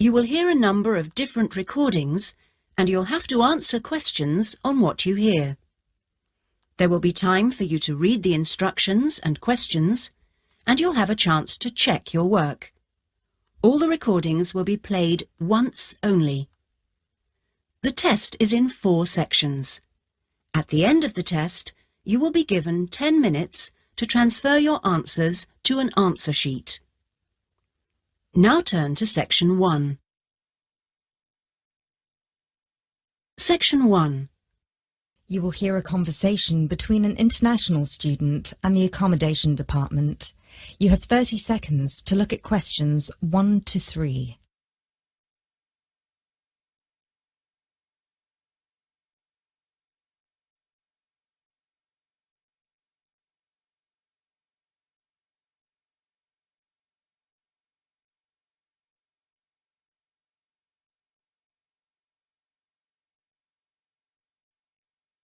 You will hear a number of different recordings and you'll have to answer questions on what you hear. There will be time for you to read the instructions and questions, and you'll have a chance to check your work. All the recordings will be played once only. The test is in 4 sections. At the end of the test, you will be given 10 minutes to transfer your answers to an answer sheet. Now turn to Section 1. Section 1. You will hear a conversation between an international student and the accommodation department. You have 30 seconds to look at questions 1 to 3.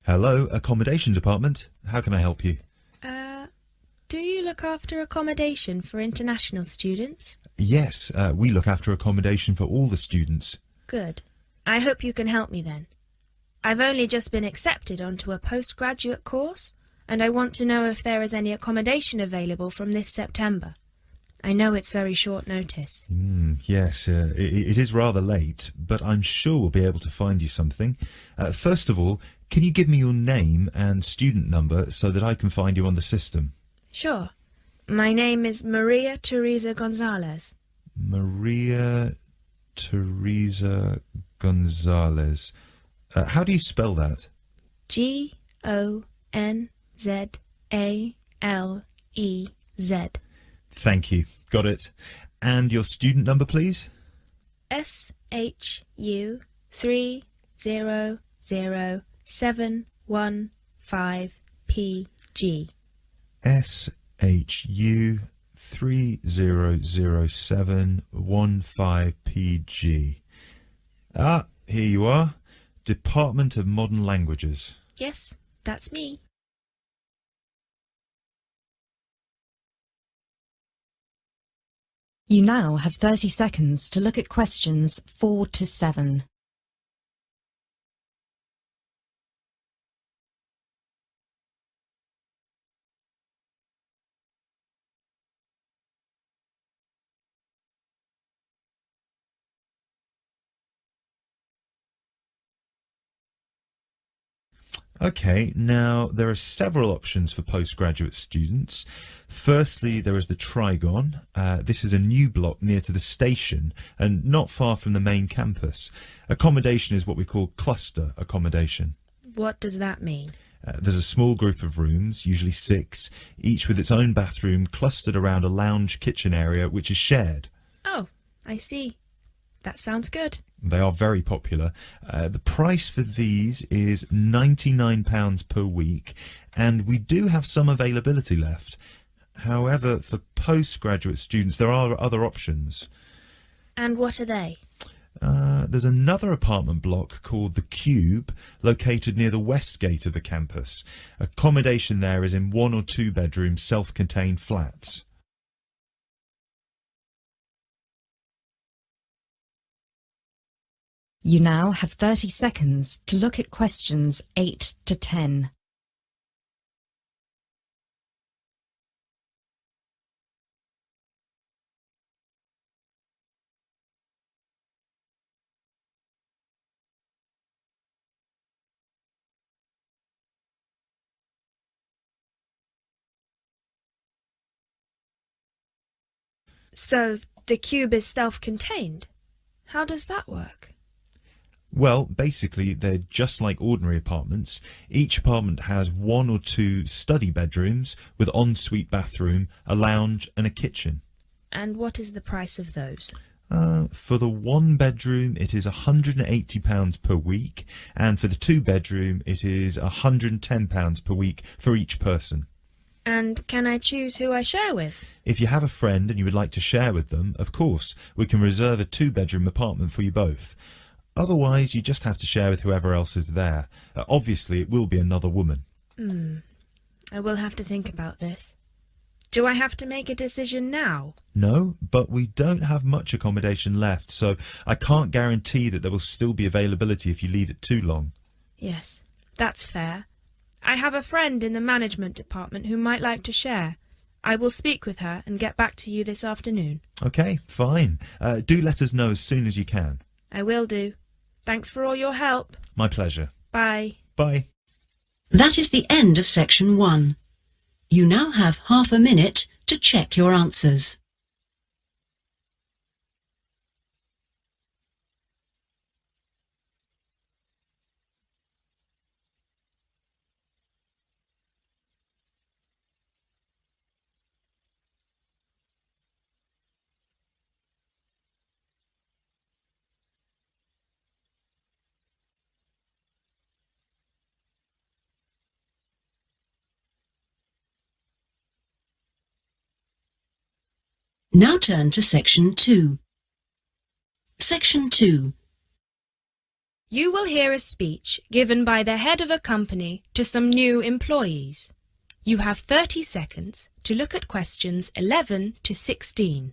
Hello, accommodation department. How can I help you? Do you look after accommodation for international students? Yes, we look after accommodation for all the students. Good. I hope you can help me then. I've only just been accepted onto a postgraduate course, and I want to know if there is any accommodation available from this September. I know it's very short notice. Yes, it is rather late, but I'm sure we'll be able to find you something. First of all, can you give me your name and student number so that I can find you on the system? Sure. My name is Maria Teresa Gonzalez. Maria Teresa Gonzalez. How do you spell that? Gonzalez. Thank you. Got it. And your student number, please? SHU 300715PG. SHU 300715PG. Ah, here you are. Department of Modern Languages. Yes, that's me. You now have 30 seconds to look at questions 4 to 7. Okay, now there are several options for postgraduate students. Firstly, there is the Trigon. This is a new block near to the station and not far from the main campus. Accommodation is what we call cluster accommodation. What does that mean? There's a small group of rooms, usually 6, each with its own bathroom clustered around a lounge kitchen area which is shared. Oh, I see. That sounds good. They are very popular. The price for these is £99 per week, and we do have some availability left. However, for postgraduate students, there are other options. And what are they? There's another apartment block called The Cube, located near the west gate of the campus. Accommodation there is in 1 or 2 bedroom self-contained flats. You now have 30 seconds to look at questions 8 to 10. So, the cube is self-contained? How does that work? Well, basically, they're just like ordinary apartments. Each apartment has 1 or 2 study bedrooms with ensuite bathroom, a lounge and a kitchen. And what is the price of those? For the 1 bedroom, it is £180 per week, and for the 2 bedroom, it is £110 per week for each person. And can I choose who I share with? If you have a friend and you would like to share with them, of course, we can reserve a 2-bedroom apartment for you both. Otherwise, you just have to share with whoever else is there. Obviously, it will be another woman. I will have to think about this. Do I have to make a decision now? No, but we don't have much accommodation left, so I can't guarantee that there will still be availability if you leave it too long. Yes, that's fair. I have a friend in the management department who might like to share. I will speak with her and get back to you this afternoon. Okay, fine. Do let us know as soon as you can. I will do. Thanks for all your help. My pleasure. Bye. Bye. That is the end of section 1. You now have half a minute to check your answers. Now turn to section 2. Section 2. You will hear a speech given by the head of a company to some new employees. You have 30 seconds to look at questions 11 to 16.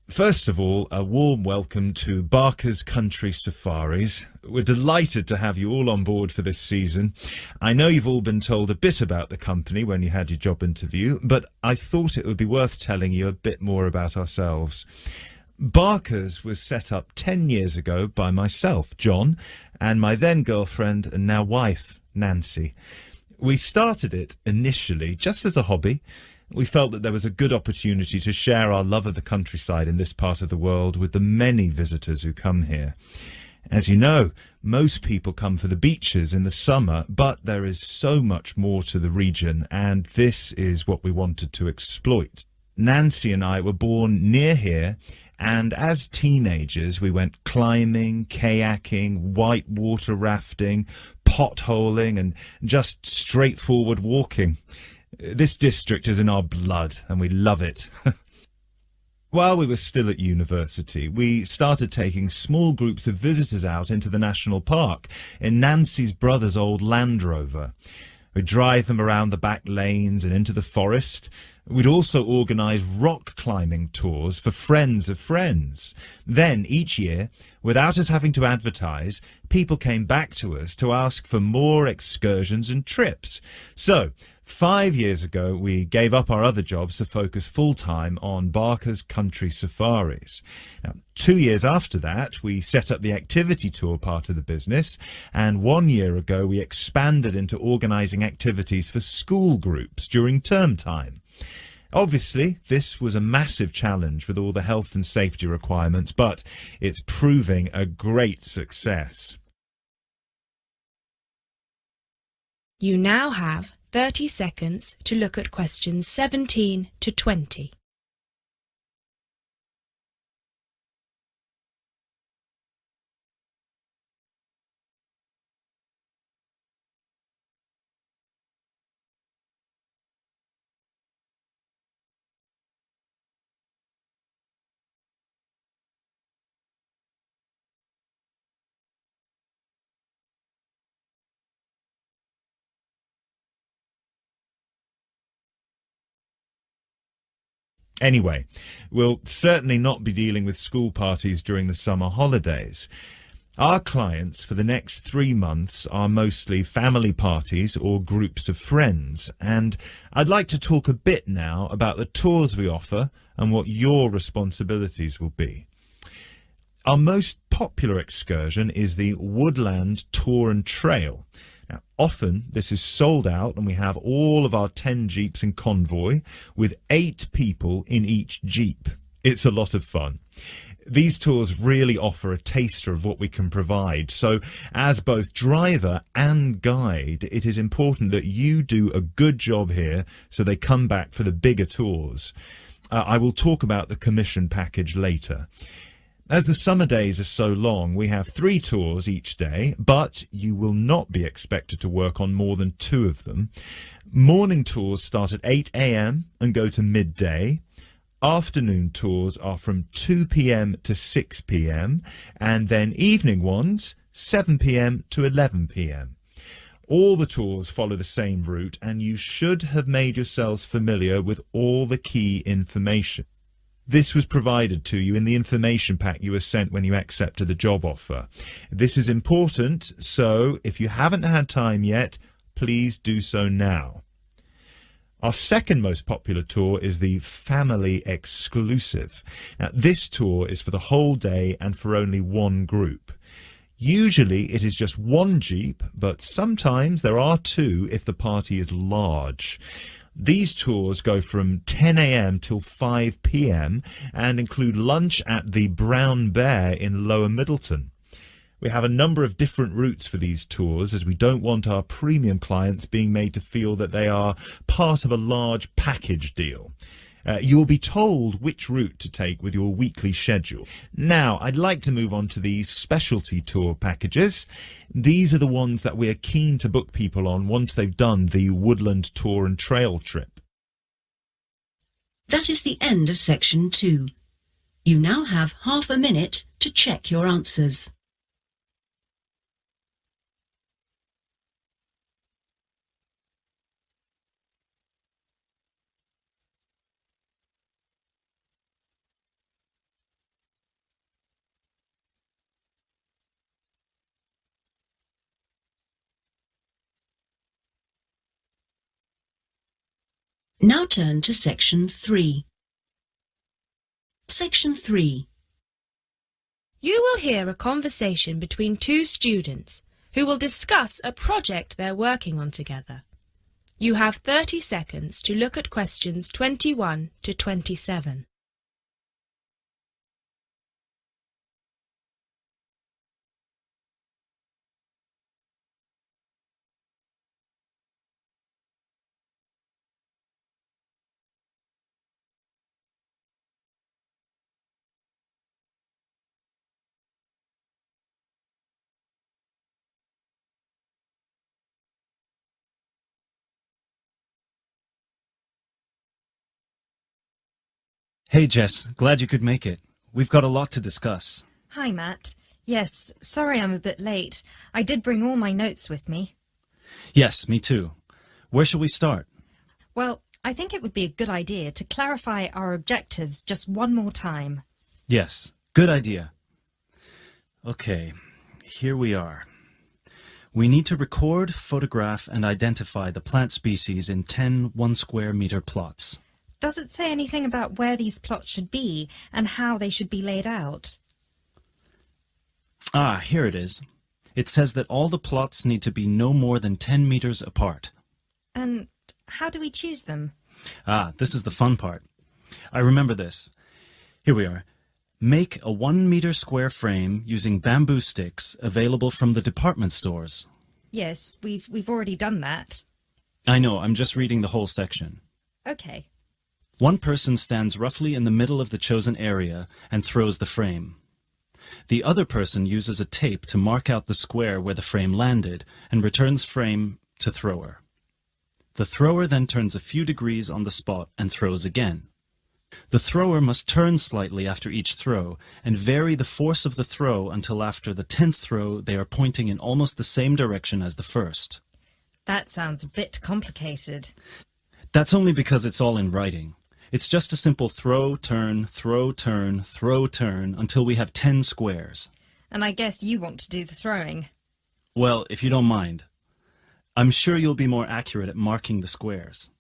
First of all, a warm welcome to Barker's Country Safaris. We're delighted to have you all on board for this season. I know you've all been told a bit about the company when you had your job interview, but I thought it would be worth telling you a bit more about ourselves. Barker's was set up 10 years ago by myself, John, and my then girlfriend and now wife, Nancy. We started it initially just as a hobby. We felt that there was a good opportunity to share our love of the countryside in this part of the world with the many visitors who come here. As you know, most people come for the beaches in the summer, but there is so much more to the region, and this is what we wanted to exploit. Nancy and I were born near here, and as teenagers we went climbing, kayaking, whitewater rafting, potholing, and just straightforward walking. This district is in our blood, and we love it. While we were still at university, we started taking small groups of visitors out into the national park in Nancy's brother's old Land Rover. We'd drive them around the back lanes and into the forest. We'd also organise rock climbing tours for friends of friends. Then, each year, without us having to advertise, people came back to us to ask for more excursions and trips. So, 5 years ago, we gave up our other jobs to focus full-time on Barker's Country Safaris. Now, 2 years after that, we set up the activity tour part of the business, and 1 year ago, we expanded into organising activities for school groups during term time. Obviously, this was a massive challenge with all the health and safety requirements, but it's proving a great success. You now have 30 seconds to look at questions 17 to 20. Anyway, we'll certainly not be dealing with school parties during the summer holidays. Our clients for the next 3 months are mostly family parties or groups of friends, and I'd like to talk a bit now about the tours we offer and what your responsibilities will be. Our most popular excursion is the Woodland Tour and Trail. Now, often this is sold out and we have all of our 10 jeeps in convoy with 8 people in each jeep. It's a lot of fun. These tours really offer a taster of what we can provide. So as both driver and guide, it is important that you do a good job here so they come back for the bigger tours. I will talk about the commission package later. As the summer days are so long, we have 3 tours each day, but you will not be expected to work on more than 2 of them. Morning tours start at 8 a.m. and go to midday. Afternoon tours are from 2 p.m. to 6 p.m. and then evening ones 7 p.m. to 11 p.m. All the tours follow the same route, and you should have made yourselves familiar with all the key information. This was provided to you in the information pack you were sent when you accepted the job offer. This is important, so if you haven't had time yet, please do so now. Our second most popular tour is the Family Exclusive. Now, this tour is for the whole day and for only one group. Usually it is just one Jeep, but sometimes there are 2 if the party is large. These tours go from 10 a.m. till 5 p.m. and include lunch at the Brown Bear in Lower Middleton. We have a number of different routes for these tours, as we don't want our premium clients being made to feel that they are part of a large package deal. You will be told which route to take with your weekly schedule. Now, I'd like to move on to these specialty tour packages. These are the ones that we are keen to book people on once they've done the woodland tour and trail trip. That is the end of section 2. You now have half a minute to check your answers. Now turn to section 3. Section 3. You will hear a conversation between 2 students who will discuss a project they're working on together. You have 30 seconds to look at questions 21 to 27. Hey Jess, glad you could make it. We've got a lot to discuss. Hi, Matt. Yes, sorry I'm a bit late. I did bring all my notes with me. Yes, me too. Where shall we start? Well, I think it would be a good idea to clarify our objectives just one more time. Yes, good idea. Okay, here we are. We need to record, photograph, and identify the plant species in 10 1-square-meter plots. Does it say anything about where these plots should be and how they should be laid out? Ah, here it is. It says that all the plots need to be no more than 10 meters apart. And how do we choose them? Ah, this is the fun part. I remember this. Here we are. Make a 1-meter square frame using bamboo sticks available from the department stores. Yes, we've already done that. I know, I'm just reading the whole section. Okay. One person stands roughly in the middle of the chosen area and throws the frame. The other person uses a tape to mark out the square where the frame landed and returns frame to thrower. The thrower then turns a few degrees on the spot and throws again. The thrower must turn slightly after each throw and vary the force of the throw until after the 10th throw they are pointing in almost the same direction as the first. That sounds a bit complicated. That's only because it's all in writing. It's just a simple throw, turn, throw, turn, throw, turn until we have 10 squares. And I guess you want to do the throwing. Well, if you don't mind. I'm sure you'll be more accurate at marking the squares.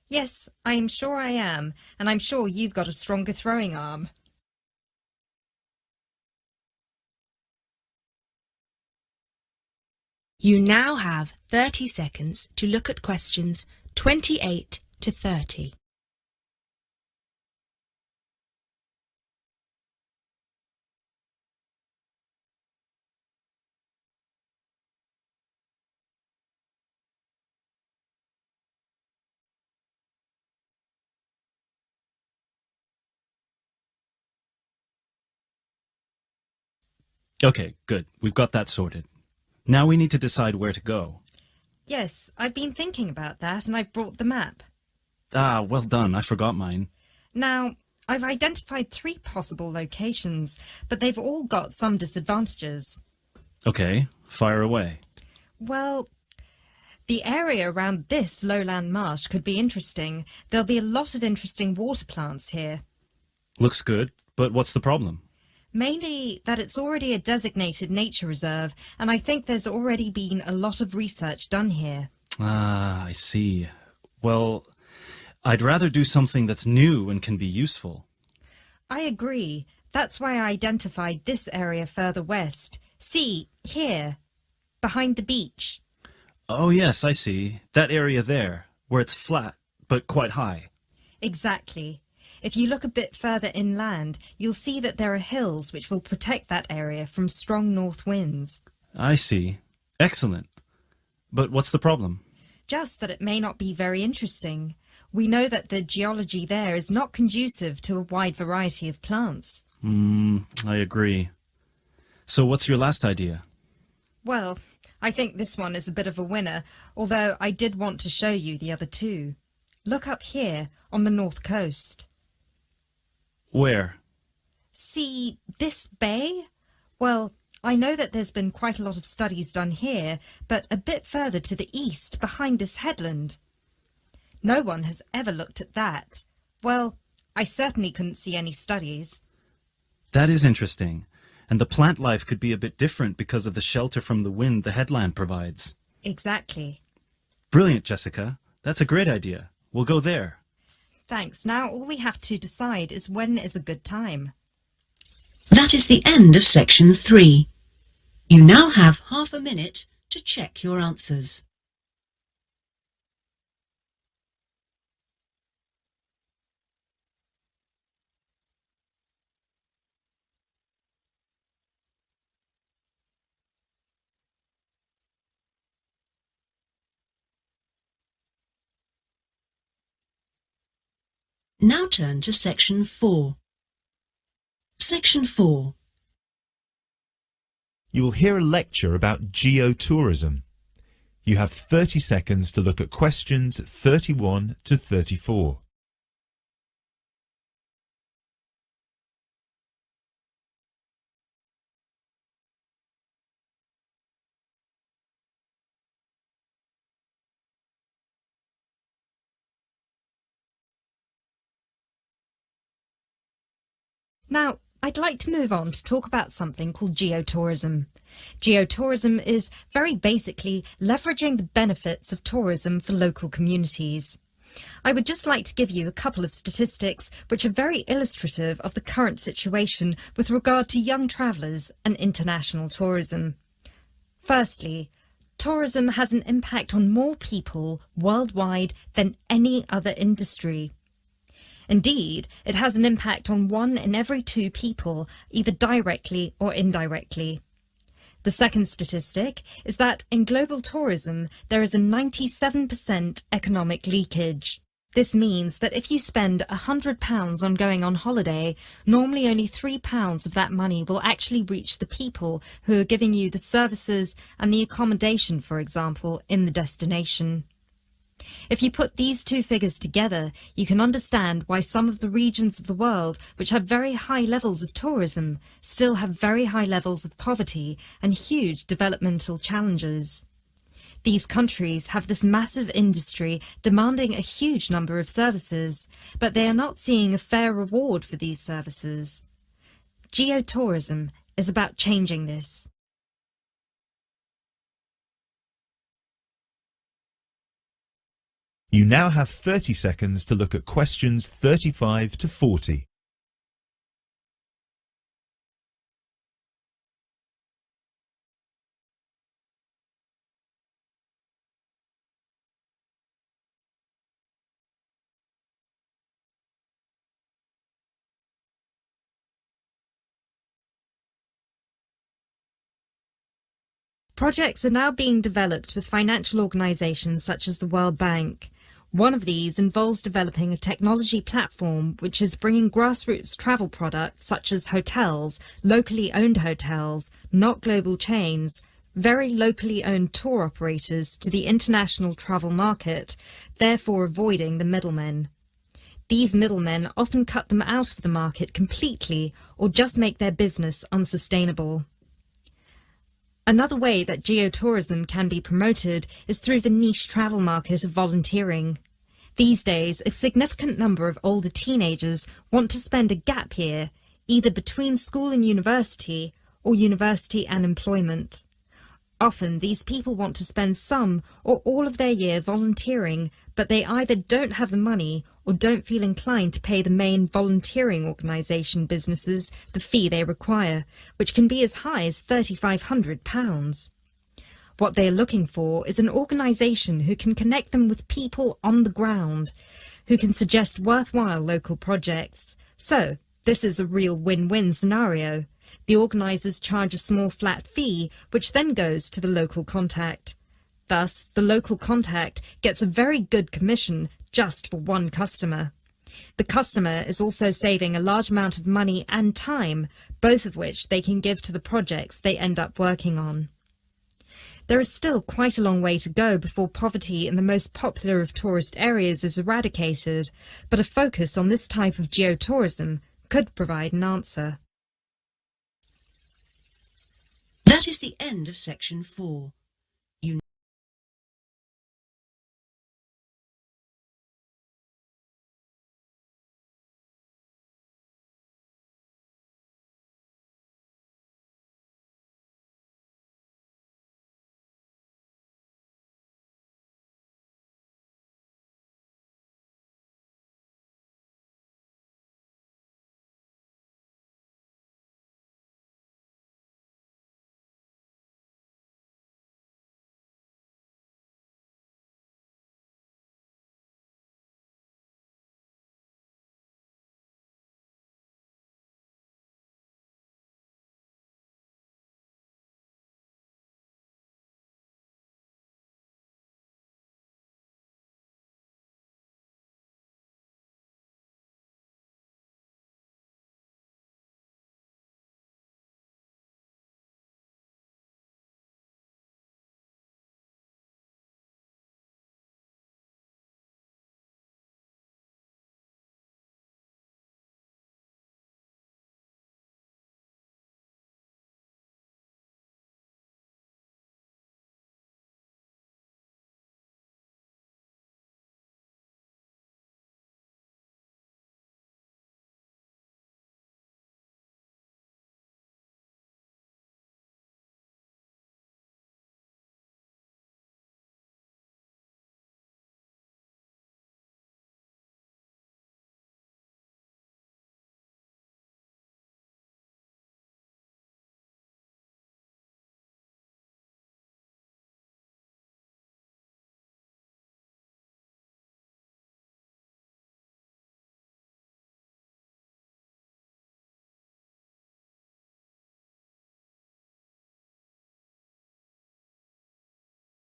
Yes, I am sure I am, and I'm sure you've got a stronger throwing arm. You now have 30 seconds to look at questions 28 to 30. Okay, good. We've got that sorted. Now we need to decide where to go. Yes, I've been thinking about that and I've brought the map. Ah, well done. I forgot mine. Now, I've identified 3 possible locations, but they've all got some disadvantages. Okay, fire away. Well, the area around this lowland marsh could be interesting. There'll be a lot of interesting water plants here. Looks good, but what's the problem? Mainly that it's already a designated nature reserve, and I think there's already been a lot of research done here. Ah, I see. Well, I'd rather do something that's new and can be useful. I agree. That's why I identified this area further west. See, here, behind the beach. Oh yes, I see. That area there, where it's flat, but quite high. Exactly. If you look a bit further inland, you'll see that there are hills which will protect that area from strong north winds. I see. Excellent. But what's the problem? Just that it may not be very interesting. We know that the geology there is not conducive to a wide variety of plants. I agree. So what's your last idea? Well, I think this one is a bit of a winner, although I did want to show you the other 2. Look up here on the north coast. Where? See this bay? Well, I know that there's been quite a lot of studies done here, but a bit further to the east, behind this headland. No one has ever looked at that. Well, I certainly couldn't see any studies. That is interesting. And the plant life could be a bit different because of the shelter from the wind the headland provides. Exactly. Brilliant, Jessica. That's a great idea. We'll go there. Thanks. Now all we have to decide is when is a good time. That is the end of section 3. You now have half a minute to check your answers. Now turn to section 4. Section 4. You will hear a lecture about geotourism. You have 30 seconds to look at questions 31 to 34. Now, I'd like to move on to talk about something called geotourism. Geotourism is very basically leveraging the benefits of tourism for local communities. I would just like to give you a couple of statistics which are very illustrative of the current situation with regard to young travellers and international tourism. Firstly, tourism has an impact on more people worldwide than any other industry. Indeed, it has an impact on 1 in every 2 people, either directly or indirectly. The second statistic is that in global tourism, there is a 97% economic leakage. This means that if you spend £100 on going on holiday, normally only £3 of that money will actually reach the people who are giving you the services and the accommodation, for example, in the destination. If you put these 2 figures together, you can understand why some of the regions of the world which have very high levels of tourism still have very high levels of poverty and huge developmental challenges. These countries have this massive industry demanding a huge number of services, but they are not seeing a fair reward for these services. Geotourism is about changing this. You now have 30 seconds to look at questions 35 to 40. Projects are now being developed with financial organisations such as the World Bank. One of these involves developing a technology platform which is bringing grassroots travel products such as hotels, locally owned hotels, not global chains, very locally owned tour operators to the international travel market, therefore avoiding the middlemen. These middlemen often cut them out of the market completely or just make their business unsustainable. Another way that geotourism can be promoted is through the niche travel market of volunteering. These days, a significant number of older teenagers want to spend a gap year, either between school and university, or university and employment. Often, these people want to spend some or all of their year volunteering, but they either don't have the money or don't feel inclined to pay the main volunteering organisation businesses the fee they require, which can be as high as £3,500. What they are looking for is an organisation who can connect them with people on the ground, who can suggest worthwhile local projects. So, this is a real win-win scenario. The organisers charge a small flat fee, which then goes to the local contact. Thus, the local contact gets a very good commission just for one customer. The customer is also saving a large amount of money and time, both of which they can give to the projects they end up working on. There is still quite a long way to go before poverty in the most popular of tourist areas is eradicated, but a focus on this type of geotourism could provide an answer. That is the end of section 4.